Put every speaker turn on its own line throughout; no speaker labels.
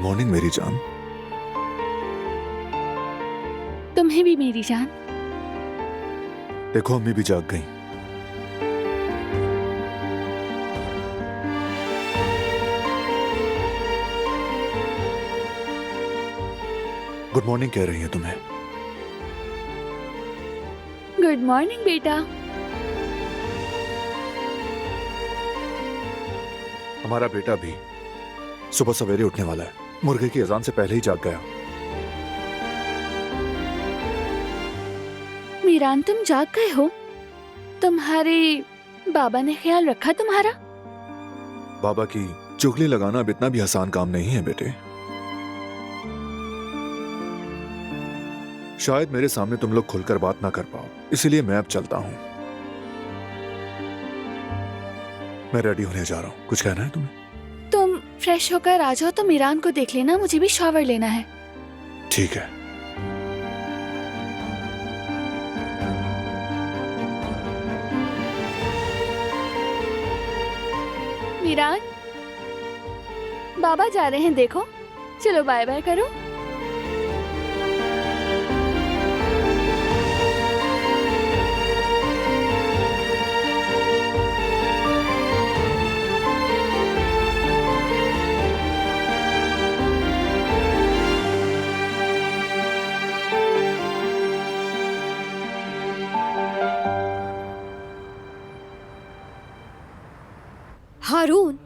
Morning मेरी जान।
तुम्हें भी मेरी जान।
देखो अम्मी भी जाग गई। गुड मॉर्निंग कह रही है तुम्हें।
गुड मॉर्निंग बेटा।
हमारा बेटा भी सुबह सवेरे उठने वाला है। मुर्गे की अजान से पहले ही जाग गया।
मीरान तुम जाग गए हो? तुम्हारे बाबा ने ख्याल रखा तुम्हारा?
बाबा की चुगली लगाना अब इतना भी आसान काम नहीं है बेटे। शायद मेरे सामने तुम लोग खुलकर बात ना कर पाओ, इसीलिए मैं अब चलता हूं। मैं रेडी होने जा रहा हूं। कुछ कहना है तुम्हें?
तुम फ्रेश होकर आ जाओ तो मीरान को देख लेना, मुझे भी शॉवर लेना है।
ठीक है।
मीरान, बाबा जा रहे हैं देखो। चलो बाय बाय करो।
हारून,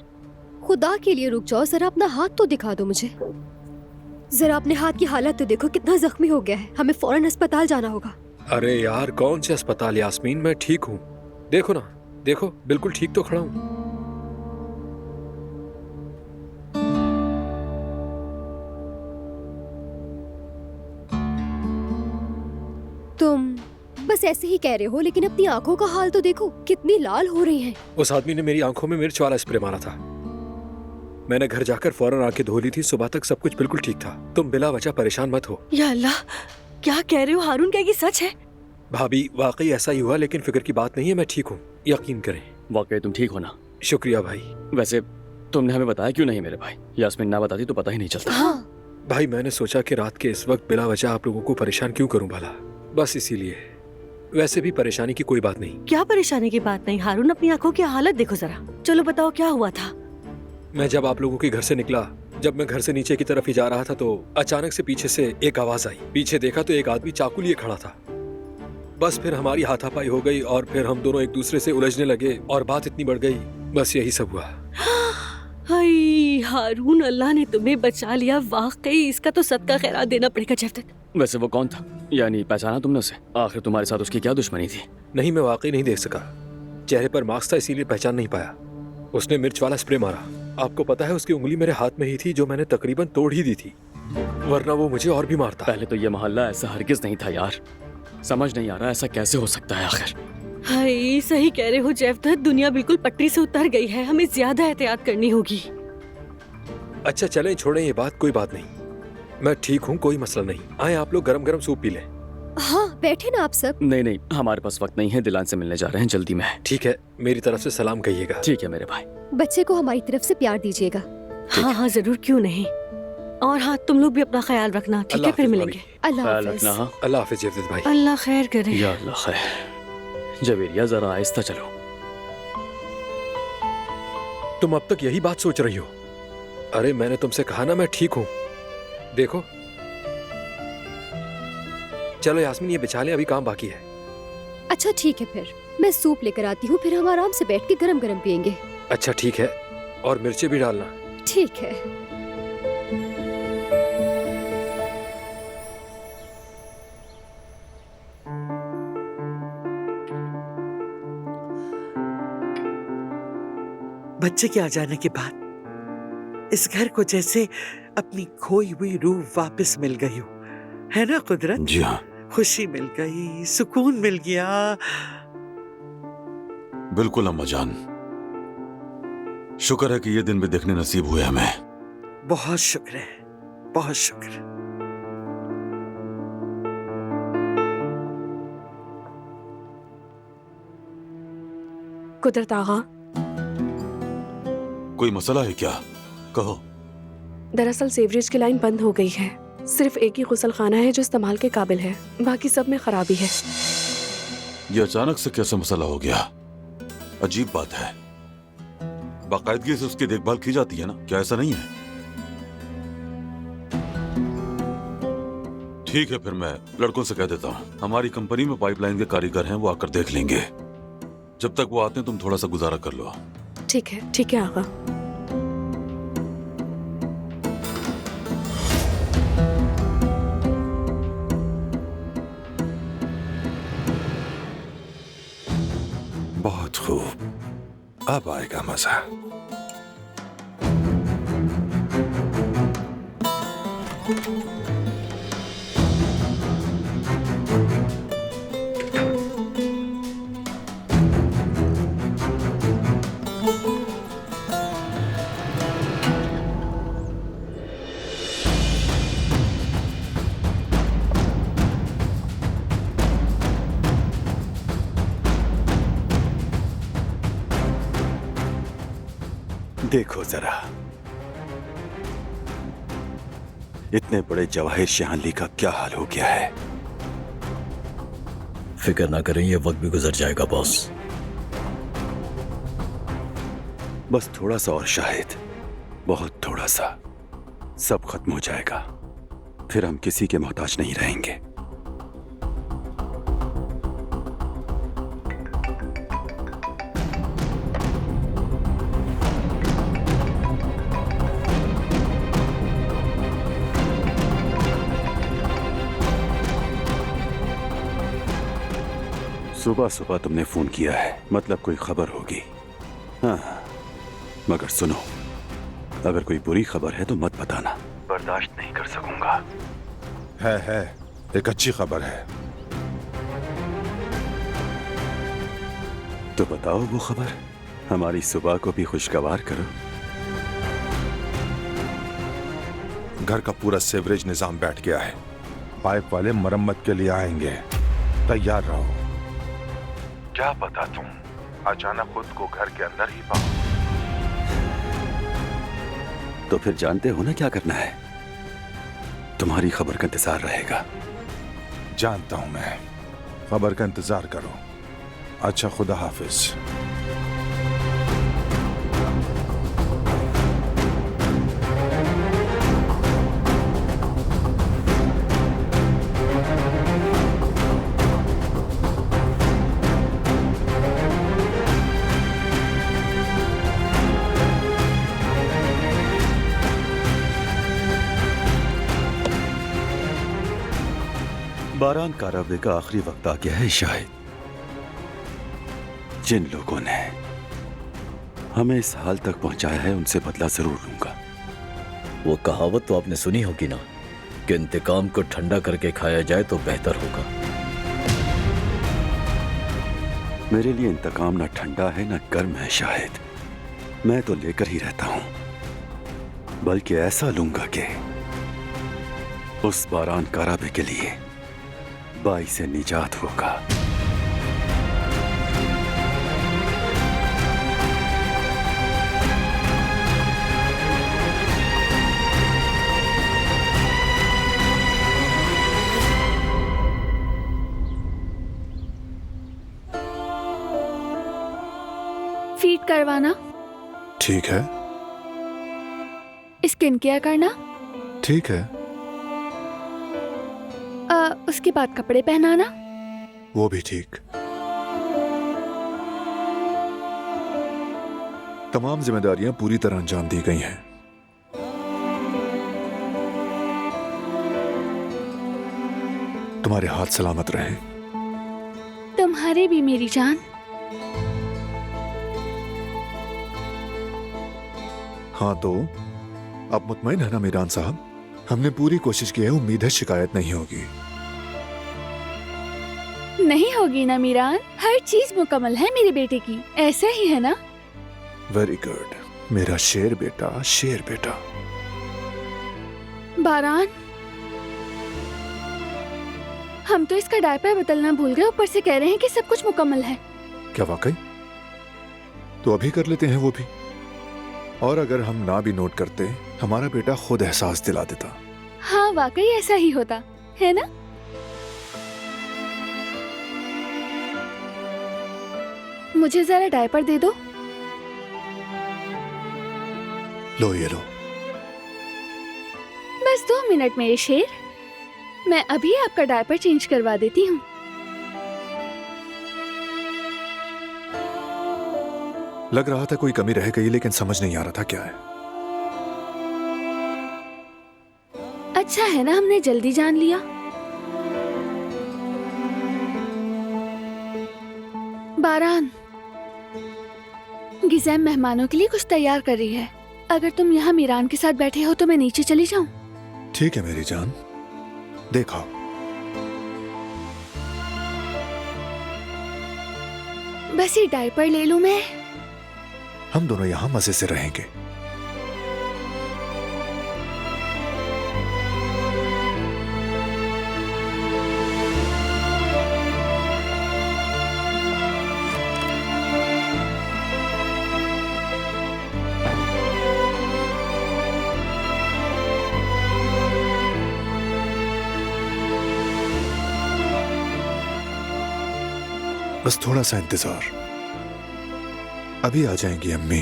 खुदा के लिए रुक जाओ, जरा अपना हाथ तो दिखा दो मुझे। जरा अपने हाथ की हालत तो देखो, कितना जख्मी हो गया है। हमें फौरन अस्पताल जाना होगा।
अरे यार कौन से अस्पताल यास्मीन, मैं ठीक हूँ। देखो ना, देखो बिल्कुल ठीक तो खड़ा हूँ।
तुम बस ऐसे ही कह रहे हो, लेकिन अपनी आंखों का हाल तो देखो, कितनी लाल हो रही हैं।
उस आदमी ने मेरी आंखों में मिर्च वाला स्प्रे मारा था। मैंने घर जाकर फौरन आंखें धो ली थी। सुबह तक सब कुछ बिल्कुल ठीक था। तुम बिला वजह परेशान मत हो।
या अल्लाह, क्या कह रहे हो हारून? क्या ये सच है?
भाभी वाकई ऐसा ही हुआ, लेकिन फिक्र की बात नहीं है, मैं ठीक हूँ, यकीन करें।
वाकई तुम ठीक हो ना?
शुक्रिया भाई।
वैसे तुमने हमें बताया क्यों नहीं मेरे भाई? यास्मीन ना बताती तो पता ही नहीं चलता।
हाँ,
भाई मैंने सोचा कि रात के इस वक्त बिला वजह आप लोगों को परेशान क्यों करूं भला, बस इसीलिए। वैसे भी परेशानी की कोई बात नहीं।
क्या परेशानी की बात नहीं हारून, अपनी आंखों की हालत देखो जरा। चलो बताओ क्या हुआ था?
मैं जब आप लोगों के घर से निकला, जब मैं घर से नीचे की तरफ ही जा रहा था तो अचानक से पीछे से एक आवाज आई। पीछे देखा तो एक आदमी चाकू लिए खड़ा था। बस फिर हमारी हाथापाई हो गई और फिर हम दोनों एक दूसरे से उलझने लगे और बात इतनी बढ़ गई। बस यही सब हुआ।
हाय हारून, अल्लाह ने तुम्हें बचा लिया। वाकई इसका तो सदका खैरात देना पड़ेगा जफ्त।
वैसे वो कौन था? यानी पहचाना तुमने उसे? आखिर तुम्हारे साथ उसकी क्या दुश्मनी थी?
नहीं, मैं वाकई नहीं देख सका। चेहरे पर मास्क था इसीलिए पहचान नहीं पाया। उसने मिर्च वाला स्प्रे मारा। आपको पता है उसकी उंगली मेरे हाथ में ही थी, जो मैंने तकरीबन तोड़ ही दी थी, वरना वो मुझे और भी मारता।
पहले तो ये मोहल्ला ऐसा हरगिज नहीं था यार। समझ नहीं आ रहा ऐसा कैसे हो सकता है आखिर।
हाय सही कह रहे हो जैवदत, दुनिया बिल्कुल पटरी से उतर गई है। हमें ज्यादा एहतियात करनी होगी।
अच्छा चलें, छोड़ें ये बात, कोई बात नहीं। मैं ठीक हूँ, कोई मसला नहीं। आए आप लोग गरम गरम सूप पी लें।
हाँ बैठे ना आप सब।
नहीं नहीं, हमारे पास वक्त नहीं है, दिलान से मिलने जा रहे हैं, जल्दी में है।
ठीक है, मेरी तरफ से सलाम कहिएगा।
ठीक है मेरे भाई।
बच्चे को हमारी तरफ से प्यार दीजिएगा।
हाँ हाँ जरूर, क्यों नहीं। और हाँ तुम लोग भी अपना ख्याल रखना, ठीक है?
अल्लाह
फिर
हाफिज
मिलेंगे।
अल्लाह
ख्याल
हाफिज।
रखना। हाँ,
अल्लाह हाफिज जवेद भाई।
अल्लाह खैर करे।
या अल्लाह खैर। जवेरिया जरा आहिस्ता चलो।
तुम अब तक यही बात सोच रही हो? अरे मैंने तुमसे कहा ना मैं ठीक हूँ। देखो चलो यास्मीन ये बिछा ले, अभी काम बाकी है।
अच्छा ठीक है, फिर मैं सूप लेकर आती हूँ, फिर हम आराम से बैठ के गरम गरम पियेंगे।
अच्छा ठीक है, और मिर्चे भी डालना।
ठीक है।
बच्चे के आ जाने के बाद इस घर को जैसे अपनी खोई हुई रूह वापस मिल गई हो, है ना कुदरत?
जी हाँ,
खुशी मिल गई, सुकून मिल गया।
बिल्कुल अम्मा जान। शुक्र है कि ये दिन भी देखने नसीब हुए हमें।
बहुत शुक्र है, बहुत शुक्र।
कुदरत आगा,
कोई मसला है क्या? कहो।
दरअसल सेवरेज की लाइन बंद हो गई है। सिर्फ एक ही गुसल खाना है जो इस्तेमाल के काबिल है, बाकी सब में खराबी है।
ये अचानक से कैसे मसला हो गया? अजीब बात है। बाकायदगी से उसकी देखभाल की जाती है ना, क्या ऐसा नहीं है? ठीक है, फिर मैं लड़कों से कह देता हूँ। हमारी कंपनी में पाइपलाइन के कारीगर हैं, वो आकर देख लेंगे। जब तक वो आते हैं तुम थोड़ा सा गुजारा कर लो।
ठीक है आगा।
बहुत खूब, अब आएगा मजा।
देखो जरा, इतने बड़े जवाहिर शाहली का क्या हाल हो गया है।
फिक्र ना करें, ये वक्त भी गुजर जाएगा बॉस।
बस थोड़ा सा और शाहिद, बहुत थोड़ा सा, सब खत्म हो जाएगा। फिर हम किसी के मोहताज नहीं रहेंगे। सुबह सुबह तुमने फोन किया है, मतलब कोई खबर होगी। हाँ, मगर सुनो, अगर कोई बुरी खबर है तो मत बताना, बर्दाश्त नहीं कर सकूंगा।
है, एक अच्छी खबर है।
तो बताओ वो खबर, हमारी सुबह को भी खुशगवार करो।
घर का पूरा सीवरेज निजाम बैठ गया है। पाइप वाले मरम्मत के लिए आएंगे, तैयार रहो। क्या पता तुम अचानक खुद को घर के अंदर ही पाओ।
तो फिर जानते हो ना क्या करना है। तुम्हारी खबर का इंतजार रहेगा।
जानता हूं मैं, खबर का इंतजार करो। अच्छा, खुदा हाफिज।
बारान कारावे का आखिरी वक्त आ गया है शायद। जिन लोगों ने हमें इस हाल तक पहुंचाया है उनसे बदला जरूर लूंगा।
वो कहावत तो आपने सुनी होगी ना कि इंतकाम को ठंडा करके खाया जाए तो बेहतर होगा।
मेरे लिए इंतकाम ना ठंडा है ना गर्म है शायद। मैं तो लेकर ही रहता हूं, बल्कि ऐसा लूंगा कि उस बारान कारावे के लिए बाई से निजात होगा।
फीड करवाना,
ठीक है।
स्किन केयर करना,
ठीक है।
उसके बाद कपड़े पहनाना,
वो भी ठीक। तमाम जिम्मेदारियां पूरी तरह अंजाम दी गई हैं। तुम्हारे हाथ सलामत रहे।
तुम्हारे भी मेरी जान।
हाँ, तो अब मुतमईन है ना मीरान साहब? हमने पूरी कोशिश की है, उम्मीद है शिकायत नहीं होगी।
नहीं होगी ना मीरान, हर चीज मुकम्मल है मेरे बेटे की, ऐसे ही है ना?
वेरी गुड, मेरा शेर बेटा, शेर बेटा।
बारान, हम तो इसका डायपर बदलना भूल गए, ऊपर से कह रहे हैं कि सब कुछ मुकम्मल है।
क्या वाकई? तो अभी कर लेते हैं वो भी।
और अगर हम ना भी नोट करते, हमारा बेटा खुद एहसास दिला देता।
हाँ वाकई ऐसा ही होता है ना। मुझे जरा डायपर दे दो।
लो ये लो।
बस 2 मिनट मेरे शेर, मैं अभी आपका डायपर चेंज करवा देती हूँ।
लग रहा था कोई कमी रह गई, लेकिन समझ नहीं आ रहा था क्या है।
अच्छा है ना हमने जल्दी जान लिया। बारान, गिज़ैम मेहमानों के लिए कुछ तैयार कर रही है। अगर तुम यहाँ मीरान के साथ बैठे हो तो मैं नीचे चली जाऊं?
ठीक है मेरी जान, देखो।
बस ये डायपर ले लूं मैं।
हम दोनों यहाँ मजे से रहेंगे। बस थोड़ा सा इंतजार, अभी आ जाएंगी अम्मी।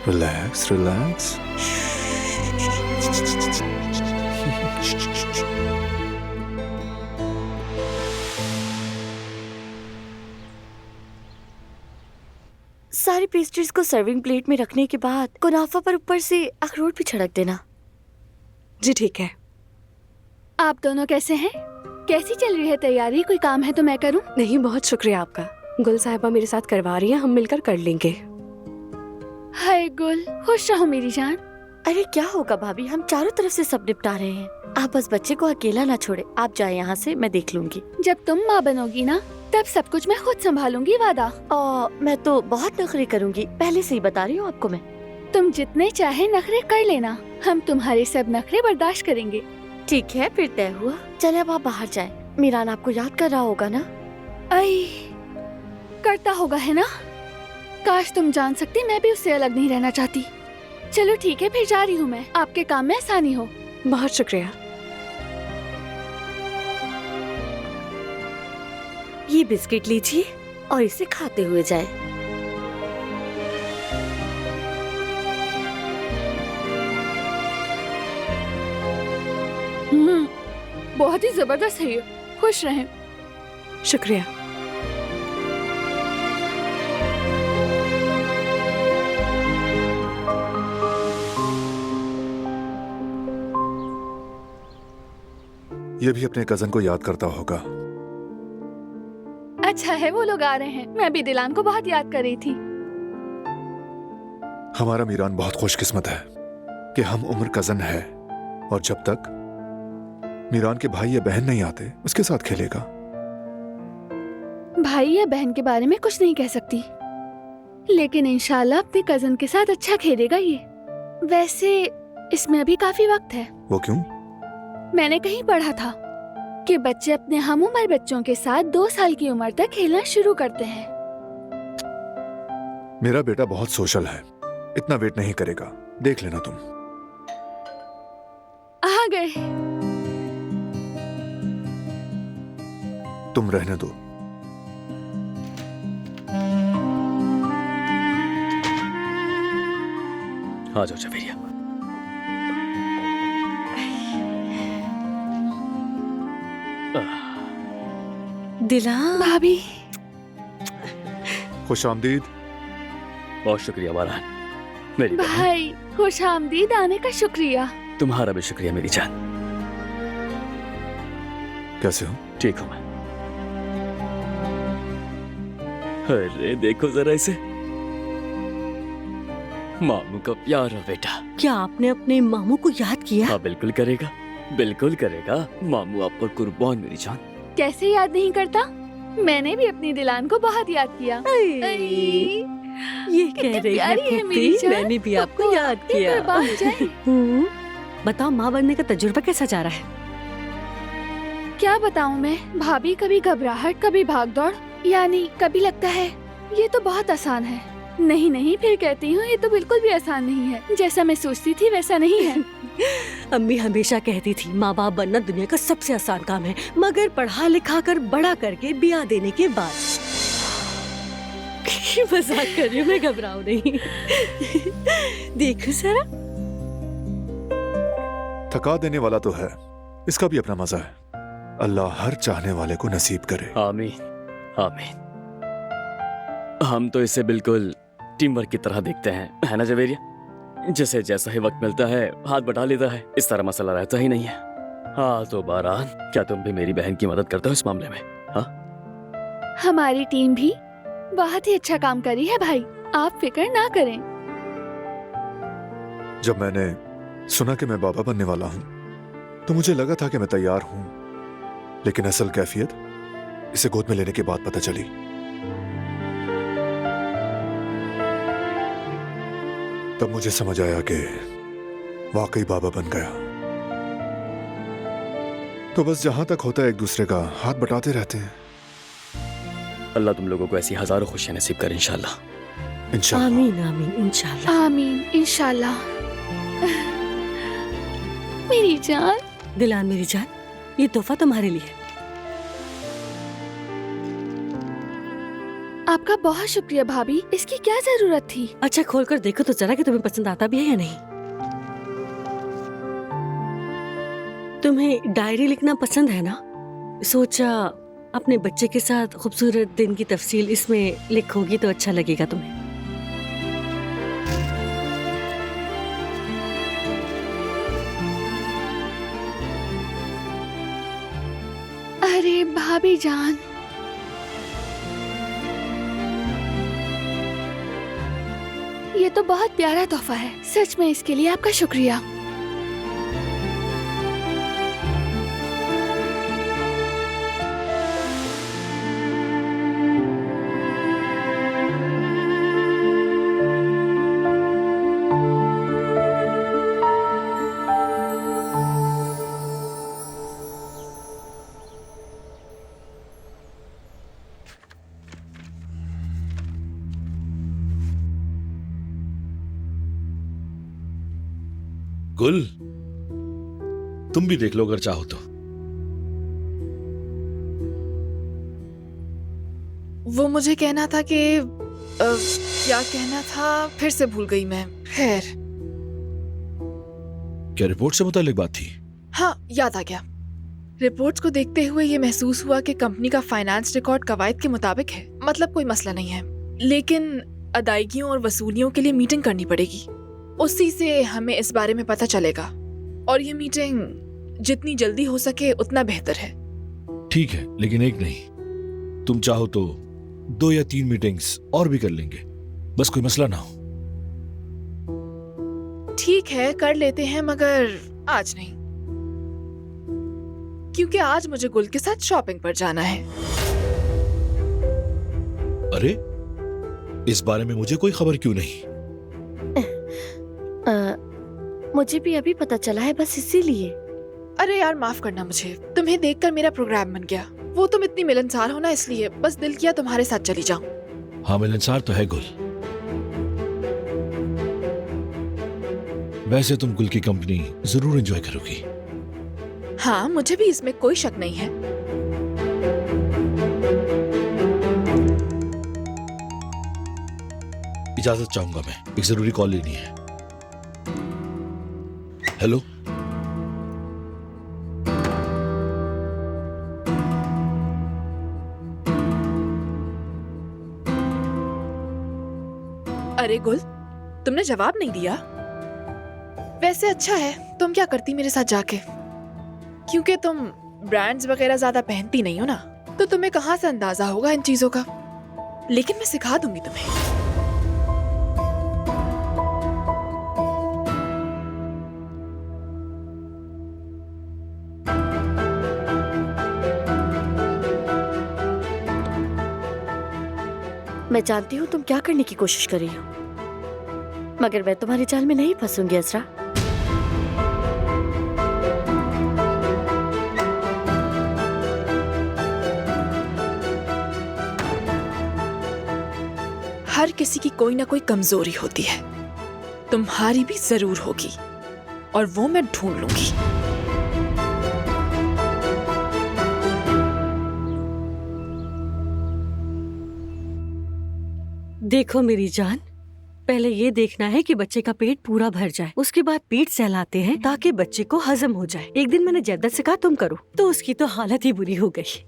Relax relax.
सारी पेस्ट्रीज को सर्विंग प्लेट में रखने के बाद कुनाफा पर ऊपर से अखरोट भी छिड़क देना।
जी ठीक है।
आप दोनों कैसे हैं? कैसी चल रही है तैयारी? कोई काम है तो मैं करूं?
नहीं, बहुत शुक्रिया आपका। गुल साहिबा मेरे साथ करवा रही हैं, हम मिलकर कर लेंगे।
हाय गुल, खुश रहो मेरी जान।
अरे क्या होगा भाभी, हम चारों तरफ से सब निपटा रहे हैं। आप बस बच्चे को अकेला ना छोड़े। आप जाए यहाँ से, मैं देख लूंगी।
जब तुम माँ बनोगी ना, तब सब कुछ मैं खुद संभालूंगी, वादा।
मैं तो बहुत नखरे करूंगी, पहले से ही बता रही हूँ आपको मैं।
तुम जितने चाहे नखरे कर लेना, हम तुम्हारे सब नखरे बर्दाश्त करेंगे।
ठीक है, फिर तय हुआ। चले अब आप बाहर जाएं। मीरान आपको याद कर रहा होगा ना?
आई, करता होगा है ना। काश तुम जान सकती, मैं भी उससे अलग नहीं रहना चाहती। चलो ठीक है, फिर जा रही हूँ मैं। आपके काम में आसानी हो।
बहुत शुक्रिया।
ये बिस्किट लीजिए और इसे खाते हुए जाए।
बहुत ही जबरदस्त है ये। खुश रहें।
शुक्रिया।
ये भी अपने कजन को याद करता होगा।
अच्छा है वो लोग आ रहे हैं। मैं भी दिलान को बहुत याद कर रही थी।
हमारा मीरान बहुत खुशकिस्मत है कि हम उम्र कजन है, और जब तक मीरान के भाई या बहन नहीं आते, उसके साथ खेलेगा।
भाई या बहन के बारे में कुछ नहीं कह सकती, लेकिन इंशाल्लाह अपने कजन के साथ अच्छा खेलेगा ये। वैसे इसमें अभी काफी वक्त है।
वो क्यों?
मैंने कहीं पढ़ा था कि बच्चे अपने हम उम्र बच्चों के साथ 2 साल की उम्र तक खेलना शुरू करते हैं।
मेरा बेटा बहुत सोशल है, इतना वेट नहीं करेगा। देख लेना तुम।
आ गए।
तुम रहने दो।
आ जाओ जवेरिया।
दिलान
भाभी,
खुश आमदीद।
बहुत शुक्रिया बारान, मेरी बहन।
भाई खुश आमदीद आने का शुक्रिया।
तुम्हारा भी शुक्रिया मेरी जान।
कैसे हो?
ठीक हूँ मैं। अरे देखो जरा इसे, मामू का प्यारा बेटा।
क्या आपने अपने मामू को याद किया?
हाँ बिल्कुल करेगा, बिल्कुल करेगा। मामू आप पर कुर्बान मेरी जान।
कैसे याद नहीं करता? मैंने भी अपनी दिलान को बहुत याद किया।
ये कह रही है मेरी जान, मैंने भी आपको याद किया। बताओ, माँ बनने का तजुर्बा कैसा जा रहा है?
क्या बताऊं मैं भाभी, कभी घबराहट, कभी भागदौड़। यानी कभी लगता है ये तो बहुत आसान है, नहीं नहीं, फिर कहती हूँ ये तो बिल्कुल भी आसान नहीं है। जैसा मैं सोचती थी वैसा नहीं है।
अम्मी हमेशा कहती थी माँ बाप बनना दुनिया का सबसे आसान काम है, मगर पढ़ा लिखा कर बड़ा करके ब्याह देने के बाद। मजाक कर रही हूँ मैं, घबराओ नहीं। देखो जरा,
थका देने वाला तो है, इसका भी अपना मजा है। अल्लाह हर चाहने वाले को नसीब करे।
आमीन आमीन। हम तो इसे बिल्कुल टीम वर्क की तरह देखते हैं, है ना जवेरिया? जैसे जैसा ही वक्त मिलता है हाथ बटा लेता है, इस तरह मसला रहता ही नहीं है। हाँ तो बारान, क्या तुम भी मेरी बहन की मदद करते हो इस मामले में? हाँ,
हमारी टीम भी बहुत ही अच्छा काम करी है भाई, आप फिक्र ना करें।
जब मैंने सुना कि मैं बाबा बनने वाला हूँ तो मुझे लगा था कि मैं तैयार हूँ, लेकिन असल कैफियत इसे गोद में लेने के बाद पता चली। तब मुझे समझ आया कि वाकई बाबा बन गया। तो बस जहां तक होता है एक दूसरे का हाथ बटाते रहते हैं।
अल्लाह तुम लोगों को ऐसी हजारों खुशियां नसीब करे इंशाल्लाह।
इंशाल्लाह।
आमीन आमीन इंशाल्लाह।
आमीन इंशाल्लाह। मेरी जान।
दिलान मेरी जान, ये तोहफा तुम्हारे लिए।
आपका बहुत शुक्रिया भाभी, इसकी क्या जरूरत थी?
अच्छा खोल कर देखो तो जरा कि तुम्हें पसंद आता भी है या नहीं। तुम्हें डायरी लिखना पसंद है ना? सोचा अपने बच्चे के साथ खूबसूरत दिन की तफसील इसमें लिखोगी तो अच्छा लगेगा तुम्हें।
अरे भाभी जान, ये तो बहुत प्यारा तोहफा है, सच में इसके लिए आपका शुक्रिया।
गुल, तुम भी देख लो अगर चाहो तो।
वो मुझे कहना था कि क्या कहना था, फिर से भूल गई मैं। खैर,
क्या रिपोर्ट से मुतालिक बात थी?
हाँ याद आ गया। रिपोर्ट्स को देखते हुए ये महसूस हुआ कि कंपनी का फाइनेंस रिकॉर्ड कवायद के मुताबिक है, मतलब कोई मसला नहीं है, लेकिन अदायगियों और वसूलियों के लिए मीटिंग करनी पड़ेगी। उसी से हमें इस बारे में पता चलेगा, और ये मीटिंग जितनी जल्दी हो सके उतना बेहतर है।
ठीक है, लेकिन एक नहीं, तुम चाहो तो 2 या 3 मीटिंग्स और भी कर लेंगे, बस कोई मसला ना हो।
ठीक है कर लेते हैं, मगर आज नहीं, क्योंकि आज मुझे गुल के साथ शॉपिंग पर जाना है।
अरे, इस बारे में मुझे कोई खबर क्यों नहीं?
मुझे भी अभी पता चला है, बस इसीलिए।
अरे यार माफ करना मुझे, तुम्हें देखकर मेरा प्रोग्राम बन गया। वो तुम इतनी मिलनसार हो ना, इसलिए बस दिल किया तुम्हारे साथ चली जाऊं।
हाँ मिलनसार तो है गुल। वैसे तुम गुल की कंपनी जरूर एंजॉय करोगी।
हाँ मुझे भी इसमें कोई शक नहीं है।
इजाजत चाहूंगा मैं, एक जरूरी कॉल लेनी है। हेलो,
अरे गुल, तुमने जवाब नहीं दिया। वैसे अच्छा है, तुम क्या करती मेरे साथ जाके, क्योंकि तुम ब्रांड्स वगैरह ज्यादा पहनती नहीं हो ना, तो तुम्हें कहाँ से अंदाजा होगा इन चीजों का। लेकिन मैं सिखा दूंगी तुम्हें।
मैं जानती हूँ तुम क्या करने की कोशिश कर रही हो, मगर मैं तुम्हारे जाल में नहीं फंसूंगी असरा।
हर किसी की कोई ना कोई कमजोरी होती है, तुम्हारी भी जरूर होगी और वो मैं ढूंढ लूंगी।
देखो मेरी जान, पहले ये देखना है कि बच्चे का पेट पूरा भर जाए, उसके बाद पेट सहलाते हैं ताकि बच्चे को हजम हो जाए। एक दिन मैंने जद्दत से कहा तुम करो, तो उसकी तो हालत ही बुरी हो गई।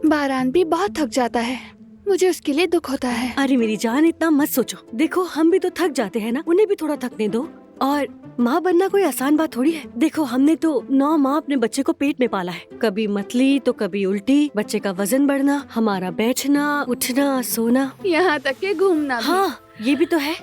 बारान भी बहुत थक जाता है, मुझे उसके लिए दुख होता है।
अरे मेरी जान इतना मत सोचो, देखो हम भी तो थक जाते हैं ना, उन्हें भी थोड़ा थकने दो। और माँ बनना कोई आसान बात थोड़ी है। देखो हमने तो 9 माह अपने बच्चे को पेट में पाला है, कभी मतली तो कभी उल्टी, बच्चे का वजन बढ़ना, हमारा बैठना उठना सोना,
यहाँ तक के घूमना भी।
हाँ ये भी तो है।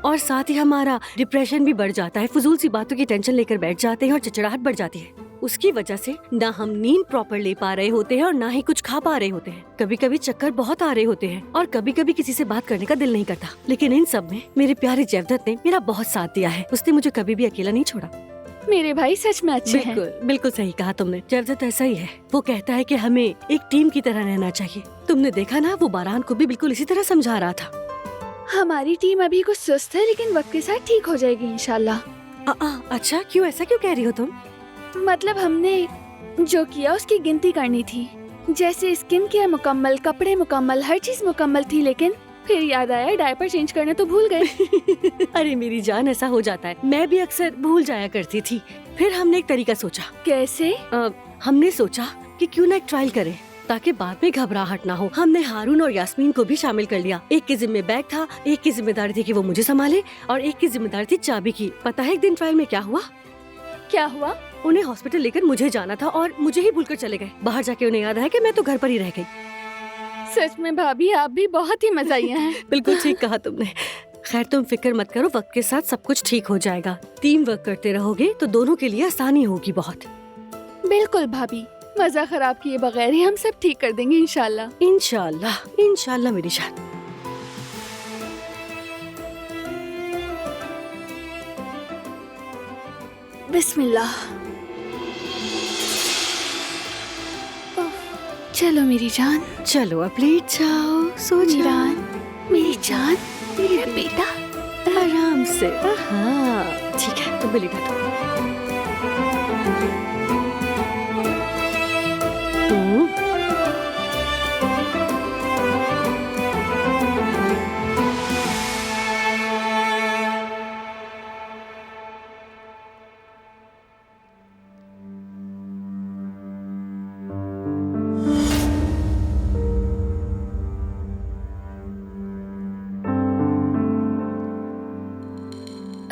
और साथ ही हमारा डिप्रेशन भी बढ़ जाता है, फजूल सी बातों की टेंशन लेकर बैठ जाते हैं और चिड़चिड़ाहट बढ़ जाती है। उसकी वजह से ना हम नींद प्रॉपर ले पा रहे होते हैं और ना ही कुछ खा पा रहे होते हैं। कभी कभी चक्कर बहुत आ रहे होते हैं और कभी कभी किसी से बात करने का दिल नहीं करता। लेकिन इन सब में मेरे प्यारे जयवदत्त ने मेरा बहुत साथ दिया है, उसने मुझे कभी भी अकेला नहीं छोड़ा।
मेरे भाई सच में अच्छे हैं।
बिल्कुल बिल्कुल सही कहा तुमने, जयवदत्त ऐसा ही है। वो कहता है कि हमें एक टीम की तरह रहना चाहिए। तुमने देखा ना, वो बारान को भी बिल्कुल इसी तरह समझा रहा था।
हमारी टीम अभी कुछ सुस्त है, लेकिन वक्त के साथ ठीक हो जाएगी इंशाल्लाह।
अच्छा क्यों, ऐसा क्यों कह रही हो तुम?
मतलब हमने जो किया उसकी गिनती करनी थी, जैसे स्किन केयर मुकम्मल, कपड़े मुकम्मल, हर चीज मुकम्मल थी। लेकिन फिर याद आया डायपर चेंज करने तो भूल गए।
अरे मेरी जान ऐसा हो जाता है, मैं भी अक्सर भूल जाया करती थी। फिर हमने एक तरीका सोचा।
कैसे?
हमने सोचा कि क्यों ना एक ट्रायल करें ताकि बाद में घबराहट ना हो। हमने हारून और यास्मीन को भी शामिल कर लिया। एक की जिम्मे बैग था, एक की जिम्मेदारी थी कि वो मुझे संभाले और एक की जिम्मेदारी थी चाबी की। पता है एक दिन ट्रायल में क्या हुआ?
क्या हुआ?
उन्हें हॉस्पिटल लेकर मुझे जाना था और मुझे ही भूलकर चले गए। बाहर जाके उन्हें याद आया कि मैं तो घर पर ही रह गई।
सच में भाभी आप भी बहुत ही मजाइया हैं।
बिल्कुल ठीक कहा तुमने। खैर तुम फिक्र मत करो, वक्त के साथ सब कुछ ठीक हो जाएगा। टीम वर्क करते रहोगे तो दोनों के लिए आसानी होगी बहुत।
बिल्कुल भाभी, मजा खराब किए बगैर ही हम सब ठीक कर देंगे इंशाल्लाह।
इंशाल्लाह इंशाल्लाह मेरी जान।
बिस्मिल्लाह। चलो मेरी जान,
चलो अब लेट जाओ, सो
जाओ। मेरी जान, मेरा बेटा,
आराम से। हाँ ठीक है, तुम भी लेटा दो।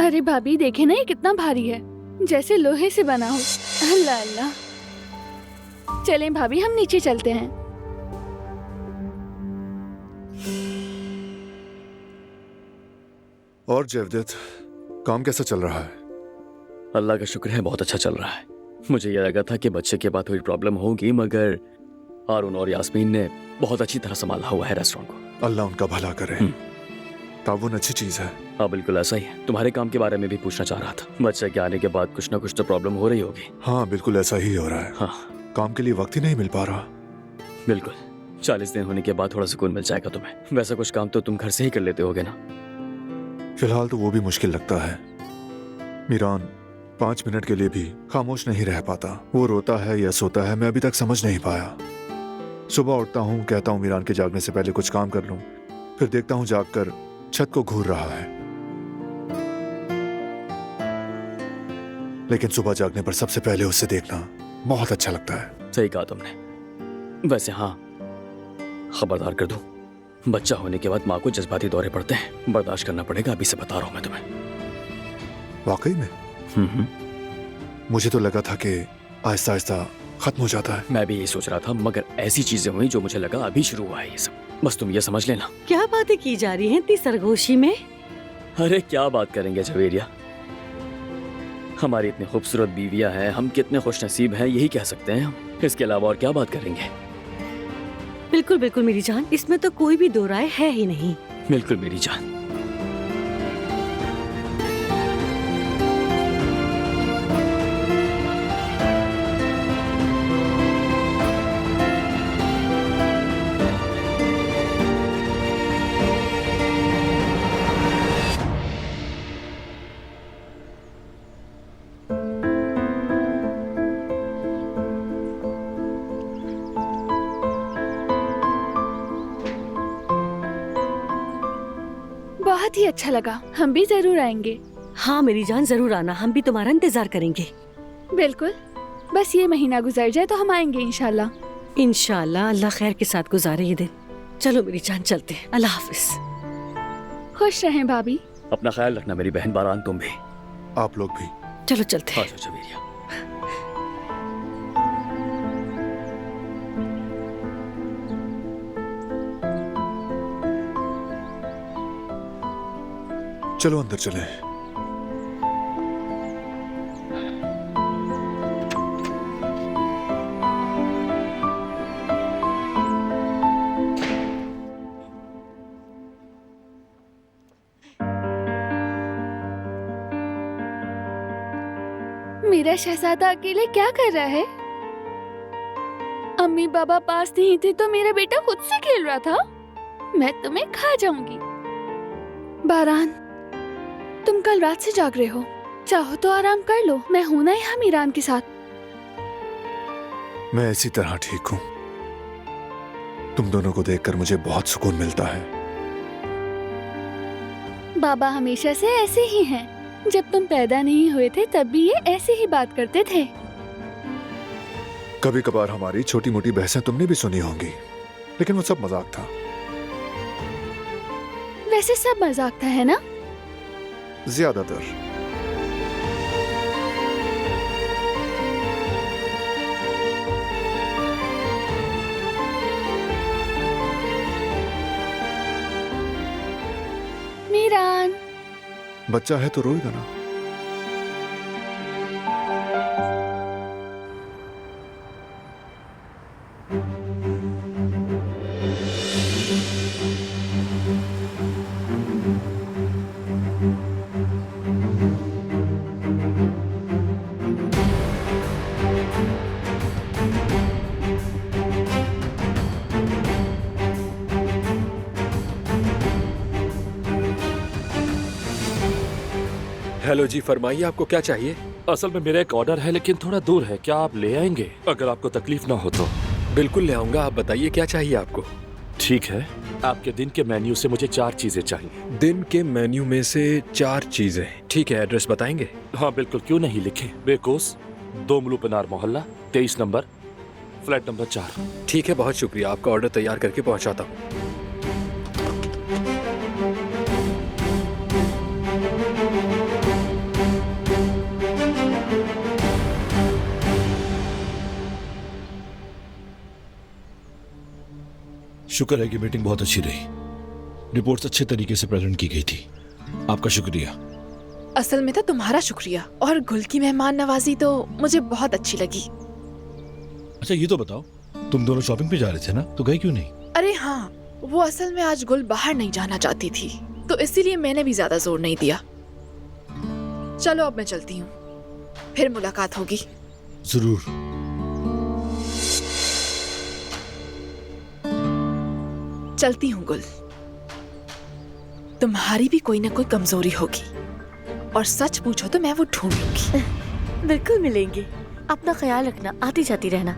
अरे भाभी देखे ना, ये कितना भारी है, जैसे लोहे से बना हो। अल्लाह अल्लाह। चलें भाभी, हम नीचे चलते हैं।
और जयवदत्त, काम कैसा चल रहा है?
अल्लाह का शुक्र है, बहुत अच्छा चल रहा है। मुझे ये लगा था कि बच्चे के बाद थोड़ी प्रॉब्लम होगी, मगर हारून और यास्मीन ने बहुत अच्छी तरह संभाला हुआ है रेस्टोरेंट को।
अल्लाह उनका भला करे। ताउन अच्छी चीज है।
हाँ बिल्कुल ऐसा ही है। तुम्हारे काम के बारे में भी पूछना चाह रहा था। बच्चे के आने के बाद कुछ ना कुछ तो प्रॉब्लम हो रही होगी।
हाँ बिल्कुल ऐसा ही हो रहा है।
हाँ
काम के लिए वक्त ही नहीं मिल पा रहा।
बिल्कुल, 40 दिन होने के बाद थोड़ा सुकून मिल जाएगा तुम्हें। वैसा कुछ काम तो तुम घर से ही कर लेते होगे ना?
फिलहाल तो वो भी मुश्किल लगता है। मीरान 5 मिनट के लिए भी खामोश नहीं रह पाता। वो रोता है या सोता है, मैं अभी तक समझ नहीं पाया। सुबह उठता हूँ, कहता हूँ मीरान के जागने से पहले कुछ काम कर लूं, फिर देखता हूँ जागकर छत को घूर रहा है। लेकिन सुबह जागने पर सबसे पहले उसे देखना बहुत अच्छा लगता है।
सही कहा तुमने। वैसे हाँ, खबरदार कर दूं, बच्चा होने के बाद माँ को जज्बाती दौरे पड़ते हैं, बर्दाश्त करना पड़ेगा। अभी से बता रहा हूँ मैं तुम्हें।
वाकई में? मुझे तो लगा था कि आहिस्ता आहिस्ता खत्म हो जाता है।
मैं भी यही सोच रहा था, मगर ऐसी चीजें हुई जो मुझे लगा अभी शुरू हुआ है ये सब। बस तुम ये समझ लेना।
क्या बातें की जा रही हैं इतनी सरगोशी में?
अरे क्या बात करेंगे जवेरिया, हमारी इतनी खूबसूरत बीवियां हैं, हम कितने खुशनसीब हैं, यही कह सकते हैं हम। इसके अलावा और क्या बात करेंगे?
बिल्कुल बिल्कुल मेरी जान, इसमें तो कोई भी दो राय है ही नहीं।
बिल्कुल मेरी जान।
बहुत ही अच्छा लगा। हम भी जरूर आएंगे।
हाँ मेरी जान, जरूर आना, हम भी तुम्हारा इंतजार करेंगे।
बिल्कुल, बस ये महीना गुजर जाए तो हम आएंगे इंशाल्लाह।
इंशाल्लाह, अल्लाह खैर के साथ गुजारे ये दिन। चलो मेरी जान, चलते हैं। अल्लाह हाफिज।
खुश रहें भाभी।
अपना ख्याल रखना मेरी बहन बारान, तुम भी।
आप लोग भी।
चलो चलते हैं।
अच्छा जवेरिया।
चलो अंदर चलें।
मेरा शहजादा अकेले क्या कर रहा है? अम्मी बाबा पास नहीं थे तो मेरा बेटा खुद से खेल रहा था। मैं तुम्हें खा जाऊंगी। बारान, तुम कल रात से जाग रहे हो, चाहो तो आराम कर लो। मैं हूं ना यहाँ मीरान के साथ।
मैं इसी तरह ठीक हूँ। तुम दोनों को देखकर मुझे बहुत सुकून मिलता है।
बाबा हमेशा से ऐसे ही हैं। जब तुम पैदा नहीं हुए थे तब भी ये ऐसे ही बात करते थे।
कभी कभार हमारी छोटी मोटी बहसें तुमने भी सुनी होंगी, लेकिन वो सब मजाक था।
वैसे सब मजाक था, है ना?
ज्यादातर।
मीरान,
बच्चा है तो रोएगा ना।
हेलो जी, फरमाइए आपको क्या चाहिए?
असल में मेरा एक ऑर्डर है लेकिन थोड़ा दूर है, क्या आप ले आएंगे अगर आपको तकलीफ ना हो तो?
बिल्कुल ले आऊंगा। आप बताइए क्या चाहिए आपको?
ठीक है, आपके दिन के मेन्यू से मुझे 4 चीजें चाहिए।
दिन के मेन्यू में से 4 चीजें? ठीक है, एड्रेस बताएंगे?
हाँ बिल्कुल, क्यों नहीं, लिखे। बेकोस, 2 मलूपनार मोहल्ला, 23 नंबर, फ्लैट नंबर 4।
ठीक है, बहुत शुक्रिया। आपका ऑर्डर तैयार करके पहुंचाता हूँ।
शुक्र है कि मीटिंग बहुत अच्छी रही। रिपोर्ट्स अच्छे तरीके से प्रेजेंट की गई थी। आपका शुक्रिया।
असल में तो तुम्हारा शुक्रिया। और गुल की मेहमान नवाजी तो मुझे बहुत अच्छी लगी।
अच्छा ये तो बताओ, तुम दोनों शॉपिंग पे जा रहे थे ना, तो गए क्यों नहीं?
अरे हाँ, वो असल में आज गुल बाहर नहीं जाना चाहती थी, तो इसीलिए मैंने भी ज्यादा जोर नहीं दिया। चलो अब मैं चलती हूँ, फिर मुलाकात होगी।
जरूर।
चलती हूँ गुल। तुम्हारी भी कोई ना कोई कमजोरी होगी, और सच पूछो तो मैं वो ढूंढ लूंगी।
बिल्कुल मिलेंगे। अपना ख्याल रखना, आती जाती रहना।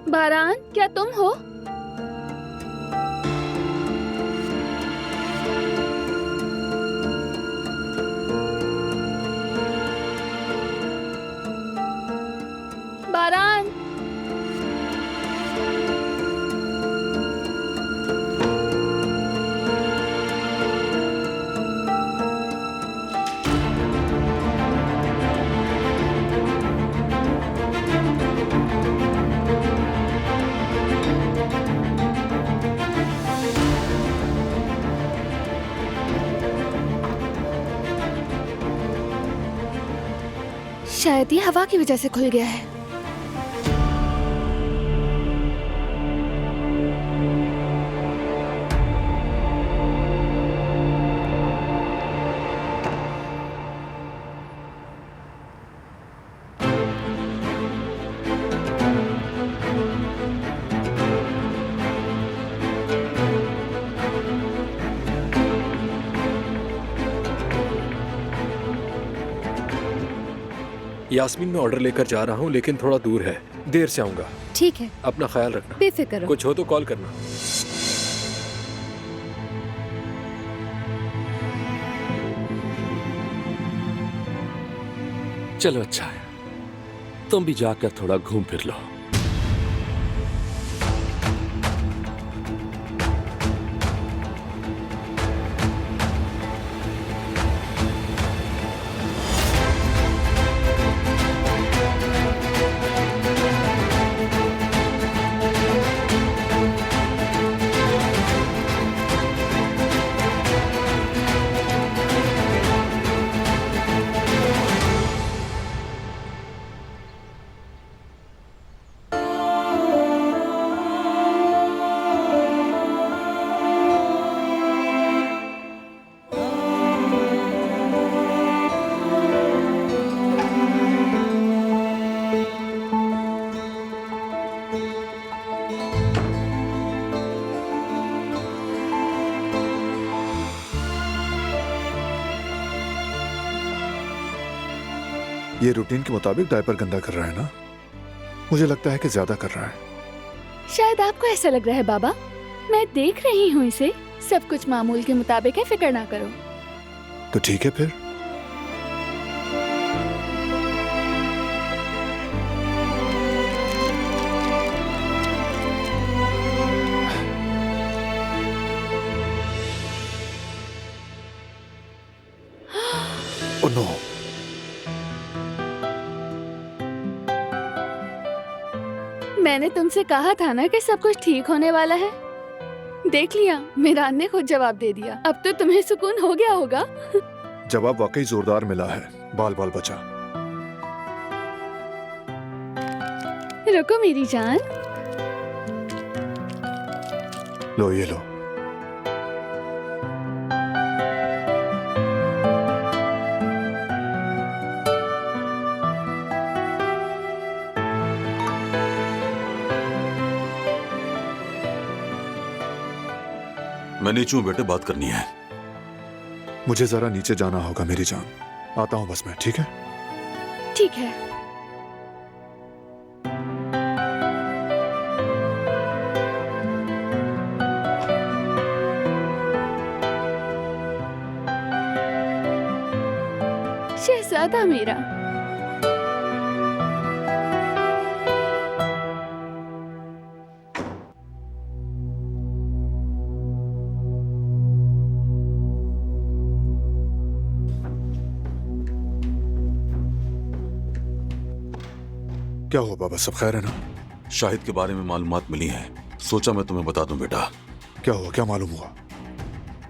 बारान, क्या तुम हो? बारान, शायद ये हवा की वजह से खुल गया है।
यास्मीन मैं ऑर्डर लेकर जा रहा हूँ, लेकिन थोड़ा दूर है, देर से आऊंगा।
ठीक है,
अपना ख्याल रखना।
बेफिक्र रहो।
कुछ हो तो कॉल करना।
चलो अच्छा है, तुम भी जाकर थोड़ा घूम फिर लो।
ये रूटीन के मुताबिक डायपर गंदा कर रहा है ना? मुझे लगता है कि ज्यादा कर रहा है।
शायद आपको ऐसा लग रहा है बाबा। मैं देख रही हूँ इसे, सब कुछ मामूल के मुताबिक है, फिक्र ना करो।
तो ठीक है फिर। Oh no.
मैंने तुमसे कहा था ना कि सब कुछ ठीक होने वाला है। देख लिया, मीरान ने खुद जवाब दे दिया। अब तो तुम्हें सुकून हो गया होगा।
जवाब वाकई जोरदार मिला है। बाल बाल बचा।
रुको मेरी जान।
लो ये लो।
मैं नीचे हूं बेटे, बात करनी है।
मुझे जरा नीचे जाना होगा मेरी जान। आता हूं बस मैं, ठीक है?
ठीक है। शहजादा मेरा।
क्या हुआ बाबा, सब खैर है ना?
शाहिद के बारे में मालूमात मिली है, सोचा मैं तुम्हें बता दूं बेटा।
क्या हुआ, क्या मालूम हुआ?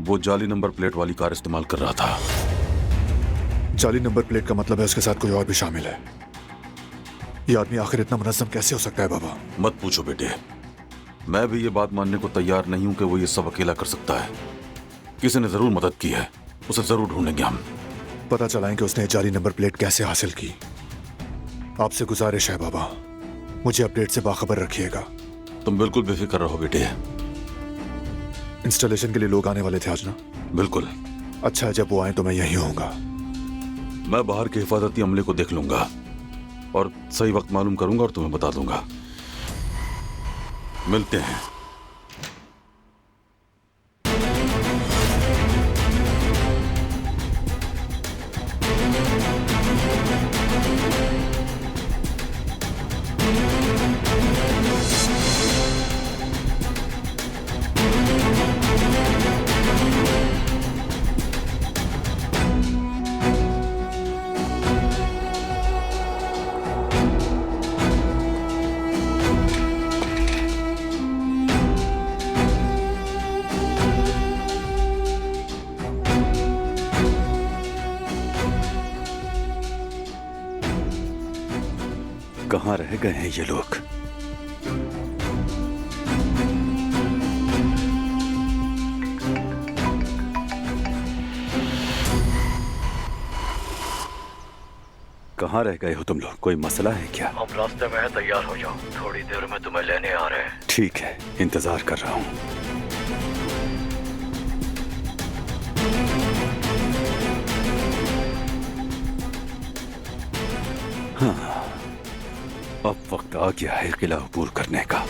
वो जाली नंबर प्लेट वाली कार इस्तेमाल कर रहा था।
जाली नंबर प्लेट का मतलब है उसके साथ कोई और भी शामिल है। ये आदमी आखिर इतना मुनज़्ज़म कैसे हो सकता है बाबा?
मत पूछो बेटे, मैं भी ये बात मानने को तैयार नहीं हूं कि वो ये सब अकेला कर सकता है। किसी ने जरूर मदद की है, उसे जरूर ढूंढेंगे हम।
पता चला है कि उसने जाली नंबर प्लेट कैसे हासिल की। आपसे गुजारिश है बाबा, मुझे अपडेट से बाखबर रखिएगा।
तुम बिल्कुल बेफिक्र रहो बेटे।
इंस्टॉलेशन के लिए लोग आने वाले थे आज ना?
बिल्कुल।
अच्छा है, जब वो आए तो मैं यहीं होऊंगा।
मैं बाहर के हिफाजती अमले को देख लूंगा और सही वक्त मालूम करूंगा और तुम्हें बता दूंगा। मिलते हैं।
कहाँ रह गए हैं ये लोग? कहाँ रह गए हो तुम लोग? कोई मसला है क्या?
हम रास्ते में हैं, तैयार हो जाओ, थोड़ी देर में तुम्हें लेने आ रहे हैं।
ठीक है, इंतजार कर रहा हूँ। हाँ, अब वक्त आ गया है किला अबूर करने का।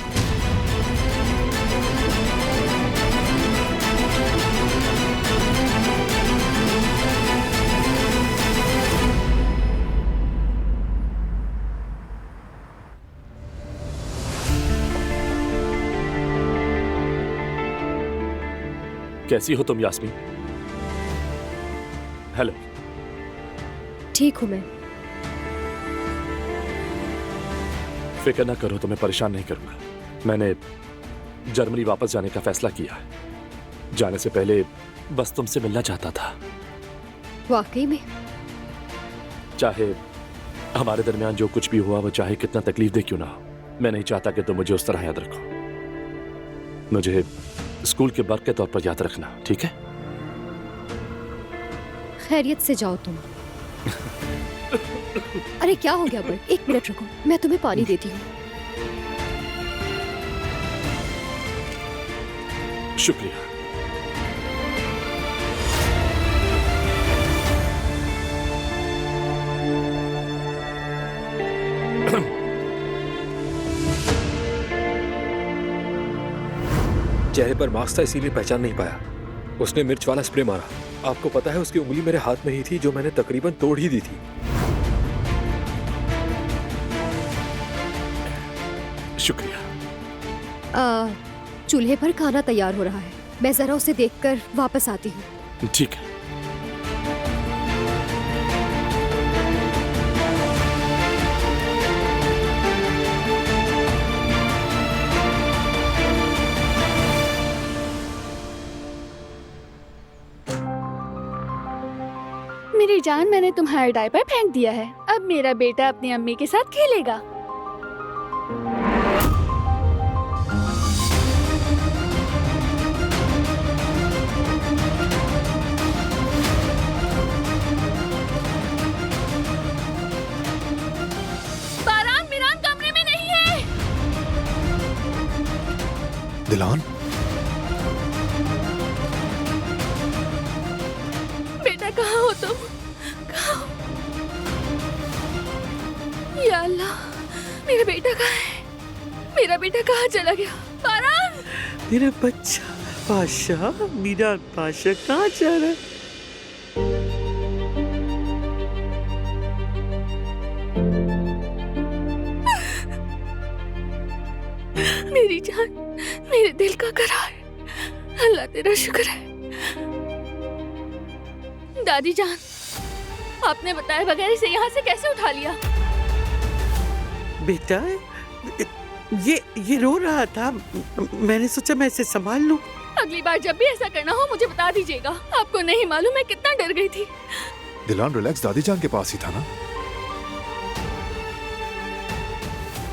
कैसी हो तुम यास्मीन? हेलो।
ठीक हूँ मैं।
फिक्र ना करो, तुम्हें परेशान नहीं करूंगा। मैंने जर्मनी वापस जाने का फैसला किया है। जाने से पहले बस तुमसे मिलना चाहता था।
वाकई में?
चाहे हमारे दरमियान जो कुछ भी हुआ, वो चाहे कितना तकलीफ दे क्यों ना हो, मैं नहीं चाहता कि तुम मुझे उस तरह याद रखो। मुझे स्कूल के बर्क के तौर पर याद रखना, ठीक है?
खैरियत से जाओ तुम। अरे क्या हो गया बर्क? एक मिनट रुको, मैं तुम्हें पानी देती हूँ।
शुक्रिया।
चेहरे पर मास्क था, इसीलिए पहचान नहीं पाया। उसने मिर्च वाला स्प्रे मारा। आपको पता है उसकी उंगली मेरे हाथ में ही थी, जो मैंने तकरीबन तोड़ ही दी थी।
शुक्रिया।
चूल्हे पर खाना तैयार हो रहा है, मैं जरा उसे देखकर वापस आती हूँ।
ठीक है।
मेरी जान, मैंने तुम्हारा डायपर फेंक दिया है। अब मेरा बेटा अपनी अम्मी के साथ खेलेगा। बारान, मिरान कमरे में नहीं है।
दिलान,
बेटा कहाँ हो तुम? कहाँ हो? या अल्लाह, मेरा बेटा कहाँ है? मेरा बेटा कहाँ चला गया? बारान!
मेरा बच्चा पाशा, मीरान पाशा कहाँ जा रहा है?
मेरी जान, मेरे दिल का करार, अल्लाह तेरा शुक्र है। दादी जान, आपने बताए बगैर इसे यहाँ से कैसे उठा लिया?
बेटा, ये रो रहा था, मैंने सोचा मैं इसे संभाल लूं।
अगली बार जब भी ऐसा करना हो मुझे बता दीजिएगा। आपको नहीं मालूम मैं कितना डर गई थी।
दिलान रिलैक्स, दादी जान के पास ही था ना।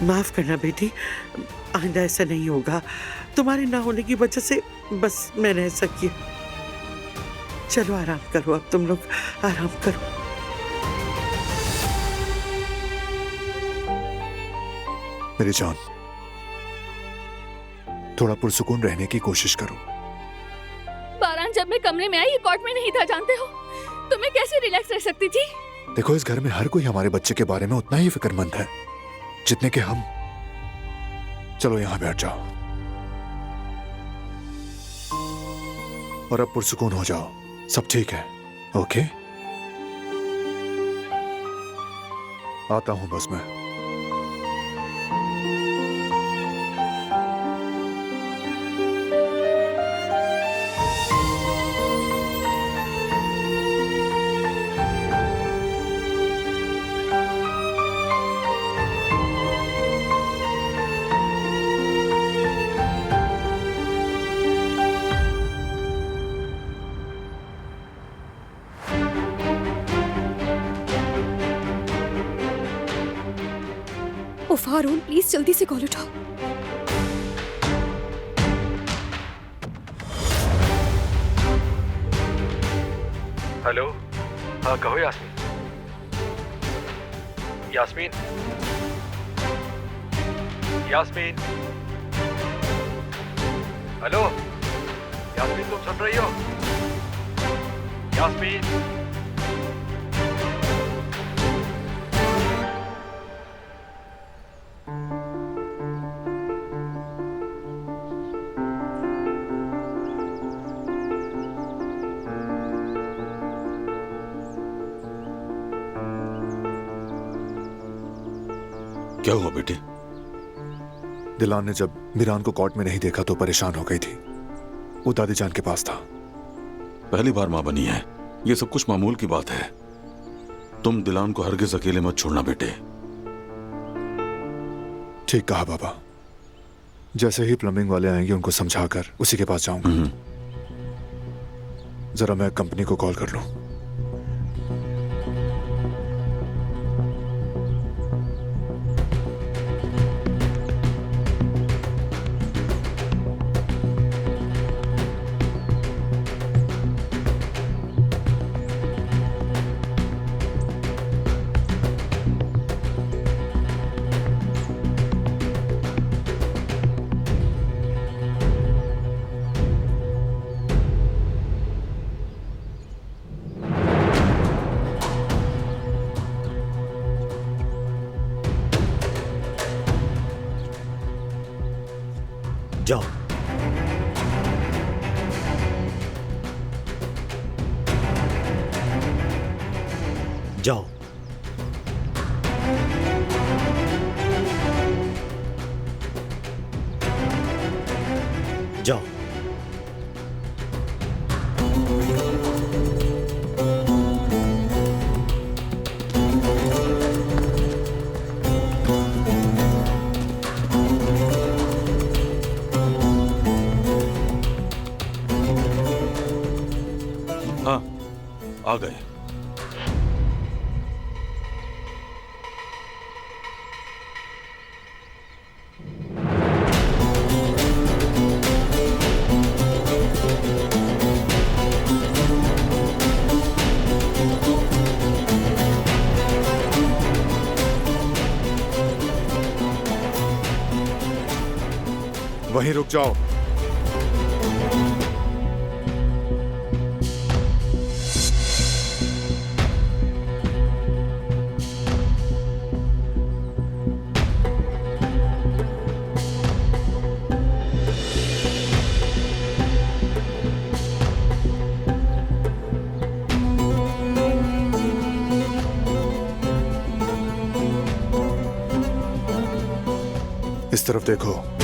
माफ करना बेटी, आइंदा ऐसा नहीं होगा। तुम्हारे ना होने की वजह से बस मैंने ऐसा किया। चलो आराम करो, अब तुम लोग आराम करो।
मेरी जान, थोड़ा पुरसुकून रहने की कोशिश करो।
बारान, जब मैं कमरे में आई ये कॉट में नहीं था, जानते हो? तो मैं कैसे रिलैक्स रह सकती थी?
देखो, इस घर में हर कोई हमारे बच्चे के बारे में उतना ही फिक्रमंद है जितने के हम। चलो यहां बैठ जाओ और अब पुरसुकून हो जाओ। सब ठीक है? ओके, आता हूं बस मैं।
हारून प्लीज जल्दी से कॉल उठाओ।
हेलो, हाँ कहो यास्मीन। यास्मीन, यास्मीन, हेलो यास्मीन, तुम सुन रही हो? यास्मीन,
क्या हुआ बेटे?
दिलान ने जब मीरान को कोर्ट में नहीं देखा तो परेशान हो गई थी। वो दादी जान के पास था।
पहली बार मां बनी है, ये सब कुछ मामूल की बात है। तुम दिलान को हरगिज अकेले मत छोड़ना बेटे।
ठीक कहा बाबा। जैसे ही प्लम्बिंग वाले आएंगे उनको समझाकर उसी के पास जाऊंगा। जरा मैं कंपनी को कॉल कर लूं।
जाओ। जाओ। जाओ।
हाँ, आ गए।
वहीं रुक जाओ। इस तरफ देखो।